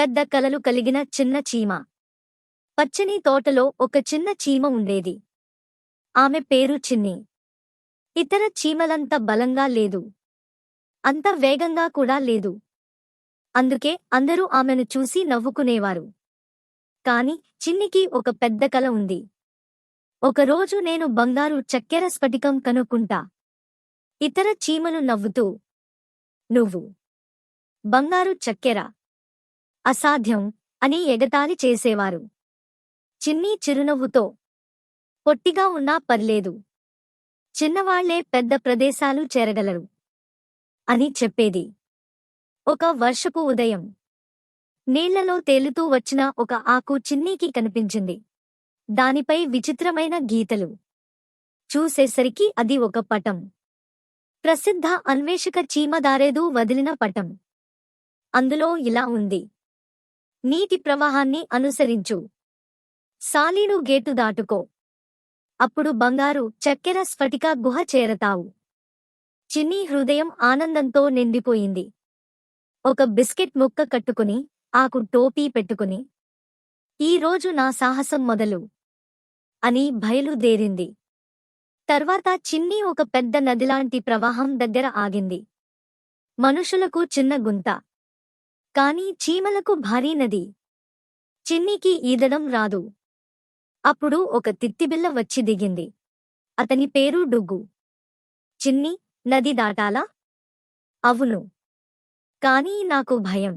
పెద్ద కలలు కలిగిన చిన్న చీమ. పచ్చని తోటలో ఒక చిన్న చీమ ఉండేది. ఆమె పేరు చిన్ని. ఇతర చీమలంత బలంగా లేదు. అంత వేగంగా కూడా లేదు. అందుకే అందరూ ఆమెను చూసి నవ్వుకునేవారు. కాని చిన్నికి ఒక పెద్ద కల ఉంది. ఒకరోజు నేను బంగారు చక్కెర స్ఫటికం కనుక్కుంటా. ఇతర చీమలు నవ్వుతూ, నువ్వు బంగారు చక్కెర, అసాధ్యం అని ఎగతాళి చేసేవారు. చిన్ని చిరునవ్వుతో, పొట్టిగా ఉన్నా పర్లేదు, చిన్నవాళ్లే పెద్ద ప్రదేశాలు చేరగలరు అని చెప్పేది. ఒక వర్షపు ఉదయం నీళ్లలో తేలుతూ వచ్చిన ఒక ఆకు చిన్నీకి కనిపించింది. దానిపై విచిత్రమైన గీతలు. చూసేసరికి అది ఒక పటం. ప్రసిద్ధ అన్వేషక చీమ దారేదు వదిలిన పటం. అందులో ఇలా ఉంది: నీటి ప్రవాహాన్ని అనుసరించు, సాలీడు గేటు దాటుకో, అప్పుడు బంగారు చక్కెర స్ఫటిక గుహ చేరతావు. చిన్ని హృదయం ఆనందంతో నిండిపోయింది. ఒక బిస్కెట్ ముక్క కట్టుకుని, ఆకు టోపీ పెట్టుకుని, ఈరోజు నా సాహసం మొదలు అని బయలుదేరింది. తర్వాత చిన్ని ఒక పెద్ద నదిలాంటి ప్రవాహం దగ్గర ఆగింది. మనుషులకు చిన్న గుంత, కానీ చీమలకు భారీ నది. చిన్నికి ఈదడం రాదు. అప్పుడు ఒక తిత్తిబిల్ల వచ్చి దిగింది. అతని పేరు డుగ్గు. చిన్ని, నది దాటాలా? అవును, కానీ నాకు భయం.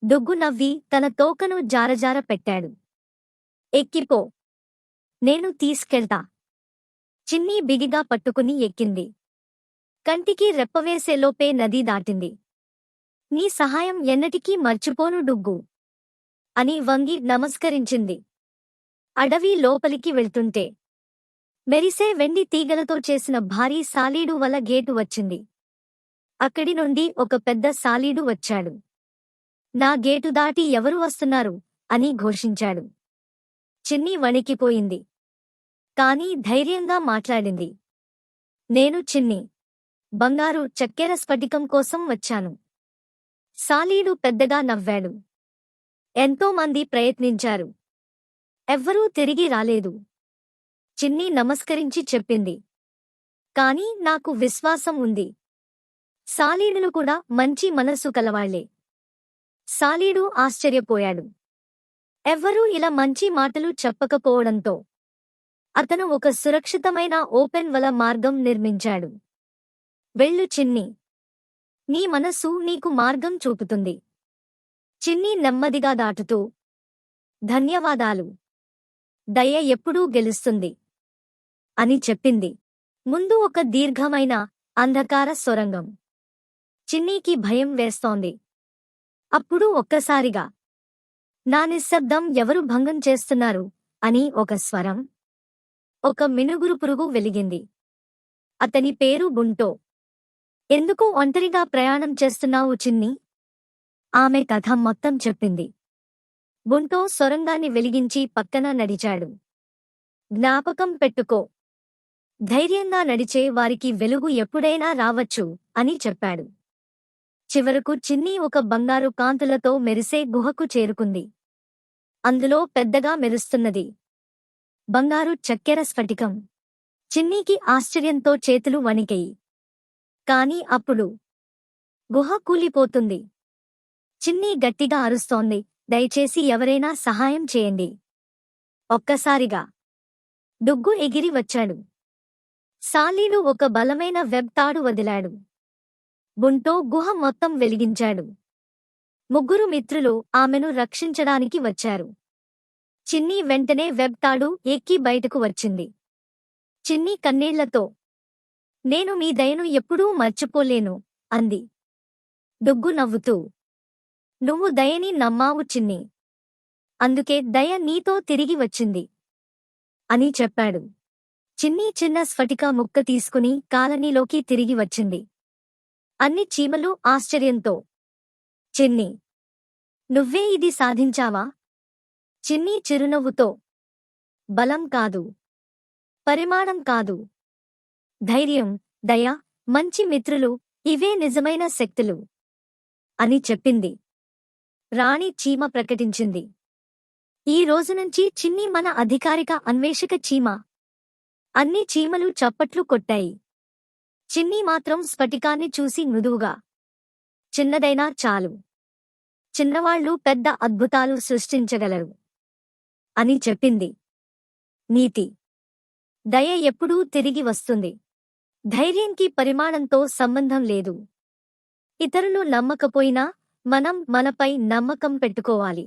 డుగ్గు నవ్వి తన తోకను జారజార పెట్టాడు. ఎక్కిపో, నేను తీసుకెళ్తా. చిన్ని బిగిగా పట్టుకుని ఎక్కింది. కంటికి రెప్పవేసేలోపే నది దాటింది. నీ సహాయం ఎన్నటికీ మర్చిపోను డుగ్గు అని వంగి నమస్కరించింది. అడవి లోపలికి వెళ్తుంటే మెరిసే వెండి తీగలతో చేసిన భారీ సాలీడు వల గేటు వచ్చింది. అక్కడి నుండి ఒక పెద్ద సాలీడు వచ్చాడు. నా గేటు దాటి ఎవరు వస్తున్నారు అని ఘోషించాడు. చిన్ని వణికిపోయింది. కాని ధైర్యంగా మాట్లాడింది. నేను చిన్ని, బంగారు చక్కెర స్ఫటికం కోసం వచ్చాను. సాలీడు పెద్దగా నవ్వాడు. ఎంతోమంది ప్రయత్నించారు, ఎవ్వరూ తిరిగి రాలేదు. చిన్ని నమస్కరించి చెప్పింది, కాని నాకు విశ్వాసం ఉంది. సాలీడులు కూడా మంచి మనస్సు కలవాళ్లే. సాలీడు ఆశ్చర్యపోయాడు. ఎవ్వరూ ఇలా మంచి మాటలు చెప్పకపోవడంతో అతను ఒక సురక్షితమైన ఓపెన్ వల మార్గం నిర్మించాడు. వెళ్ళు చిన్ని, నీ మనస్సు నీకు మార్గం చూపుతుంది. చిన్ని నెమ్మదిగా దాటుతూ, ధన్యవాదాలు, దయ ఎప్పుడూ గెలుస్తుంది అని చెప్పింది. ముందు ఒక దీర్ఘమైన అంధకార సొరంగం. చిన్నీకి భయం వేస్తోంది. అప్పుడు ఒక్కసారిగా, నా నిశ్శబ్దం ఎవరు భంగం చేస్తున్నారు అని ఒక స్వరం. ఒక మినుగురు పురుగు వెలిగింది. అతని పేరు బుంటో. ఎందుకు ఒంటరిగా ప్రయాణం చేస్తున్నావు చిన్ని? ఆమె కథ మొత్తం చెప్పింది. బుంటో సొరంగాన్ని వెలిగించి పక్కన నడిచాడు. జ్ఞాపకం పెట్టుకో, ధైర్యంగా నడిచే వారికి వెలుగు ఎప్పుడైనా రావచ్చు అని చెప్పాడు. చివరకు చిన్ని ఒక బంగారు కాంతులతో మెరిసే గుహకు చేరుకుంది. అందులో పెద్దగా మెరుస్తున్నది బంగారు చక్కెర స్ఫటికం. చిన్నీకి ఆశ్చర్యంతో చేతులు వణికాయి. కాని అప్పుడు గుహ కూలిపోతుంది. చిన్ని గట్టిగా అరుస్తోంది, దయచేసి ఎవరైనా సహాయం చేయండి. ఒక్కసారిగా డుగ్గు ఎగిరి వచ్చాడు. సాలీడు ఒక బలమైన వెబ్ తాడు వదిలాడు. బుంటో గుహ మొత్తం వెలిగించాడు. ముగ్గురు మిత్రులు ఆమెను రక్షించడానికి వచ్చారు. చిన్ని వెంటనే వెబ్ తాడు ఎక్కి బయటకు వచ్చింది. చిన్ని కన్నీళ్లతో, నేను మీ దయను ఎప్పుడూ మర్చిపోలేను అంది. డుగ్గు నవ్వుతూ, నువ్వు దయని నమ్మావు చిన్ని, అందుకే దయ నీతో తిరిగి వచ్చింది అని చెప్పాడు. చిన్ని చిన్న స్ఫటిక ముక్క తీసుకుని కాలనీలోకి తిరిగి వచ్చింది. అన్ని చీమలు ఆశ్చర్యంతో, చిన్ని, నువ్వే ఇది సాధించావా? చిన్ని చిరునవ్వుతో, బలం కాదు, పరిమాణం కాదు, ధైర్యం, దయ, మంచి మిత్రులు, ఇవే నిజమైన శక్తులు అని చెప్పింది. రాణి చీమ ప్రకటించింది. ఈ రోజు నుంచి చిన్ని మన అధికారిక అన్వేషక చీమ. అన్ని చీమలు చప్పట్లు కొట్టాయి. చిన్ని మాత్రం స్ఫటికాన్ని చూసి మృదువుగా, చిన్నదైనా చాలు, చిన్నవాళ్లు పెద్ద అద్భుతాలు సృష్టించగలరు అని చెప్పింది. నీతి: దయ ఎప్పుడూ తిరిగి వస్తుంది. ధైర్యంకి పరిమాణంతో సంబంధం లేదు. ఇతరులు నమ్మకపోయినా మనం మనపై నమ్మకం పెట్టుకోవాలి.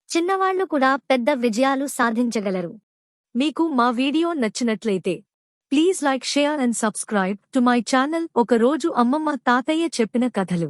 చిన్నవాళ్లు కూడా పెద్ద విజయాలు సాధించగలరు. మీకు మా వీడియో నచ్చినట్లయితే please like, share and subscribe to my channel. ఒక రోజు అమ్మమ్మ తాతయ్య చెప్పిన కథలు.